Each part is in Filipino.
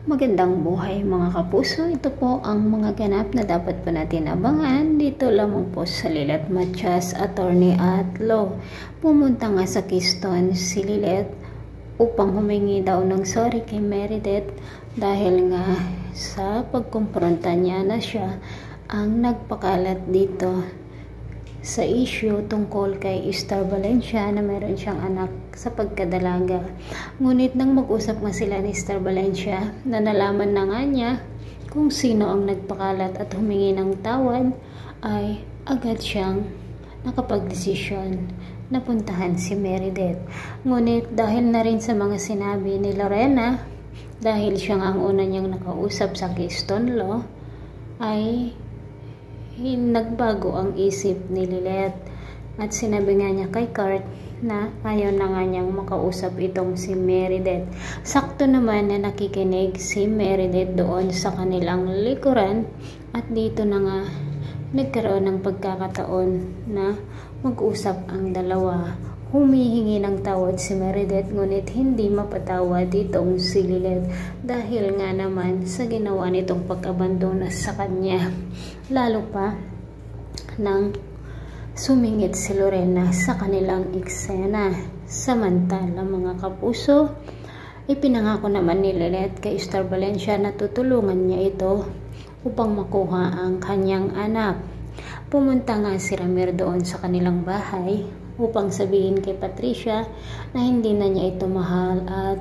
Magandang buhay mga kapuso. Ito po ang mga ganap na dapat po natin abangan dito lamang po sa Lilet Matias, attorney at law. Pumunta nga sa Keystone si Lilet upang humingi daw ng sorry kay Meredith dahil nga sa pagkumpronta niya na siya ang nagpakalat dito sa issue tungkol kay Esther Valencia na meron siyang anak sa pagkadalaga. Ngunit nang mag-usap nga sila ni Esther Valencia, na nalaman na nga niya kung sino ang nagpakalat at humingi ng tawad, ay agad siyang nakapagdesisyon na puntahan si Meredith. Ngunit dahil na rin sa mga sinabi ni Lorena, dahil siya ang una niyang nakausap sa Keystone Law, ay nagbago ang isip ni Lilet at sinabi nga niya kay Kurt na ayaw na nga niyang makausap itong si Meredith. Sakto naman na nakikinig si Meredith doon sa kanilang likuran at dito na nga nagkaroon ng pagkakataon na mag-usap ang dalawa. Humihingi ng tawad si Meredith ngunit hindi mapatawad itong si Lilet dahil nga naman sa ginawa nitong pag-abandona sa kanya. Lalo pa nang sumingit si Lorena sa kanilang eksena. Samantala mga kapuso, ipinangako naman ni Lilet kay Esther Valencia na tutulungan niya ito upang makuha ang kanyang anak. Pumunta nga si Ramir doon sa kanilang bahay upang sabihin kay Patricia na hindi na niya ito mahal at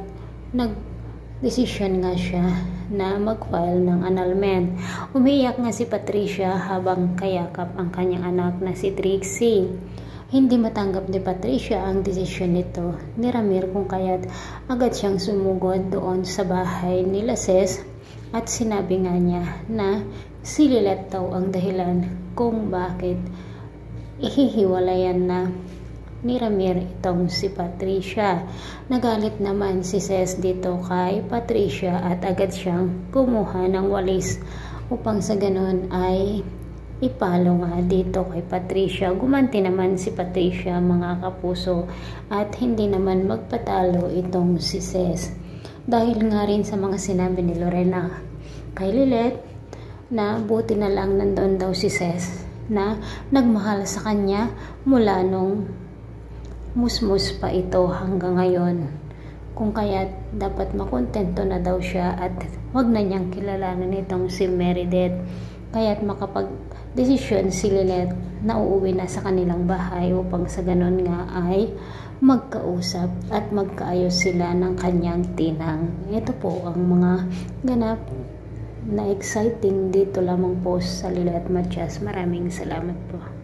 nag-desisyon nga siya na mag-file ng annulment. Umiyak nga si Patricia habang kayakap ang kanyang anak na si Trixie. Hindi matanggap ni Patricia ang desisyon nito ni Ramir kung kaya't agad siyang sumugod doon sa bahay ni Ces at sinabi nga niya na si Lilet daw ang dahilan kung bakit ihihiwalayan na ni Ramir itong si Patricia. Nagalit naman si Ces dito kay Patricia at agad siyang kumuha ng walis upang sa ganun ay ipalo nga dito kay Patricia. Gumanti naman si Patricia mga kapuso at hindi naman magpatalo itong si Ces. Dahil nga rin sa mga sinabi ni Lorena kay Lilet na buti na lang nandoon daw si Ces na nagmahal sa kanya mula nung musmus pa ito hanggang ngayon. Kung kaya't dapat makontento na daw siya at wag na niyang kilalanin itong si Meredith. Kaya't makapag-desisyon si Lilet na uuwi na sa kanilang bahay upang sa ganon nga ay magkausap at magkaayos sila ng kanyang tinang. Ito po ang mga ganap na exciting dito lamang po sa Lilet Matias. Maraming salamat po.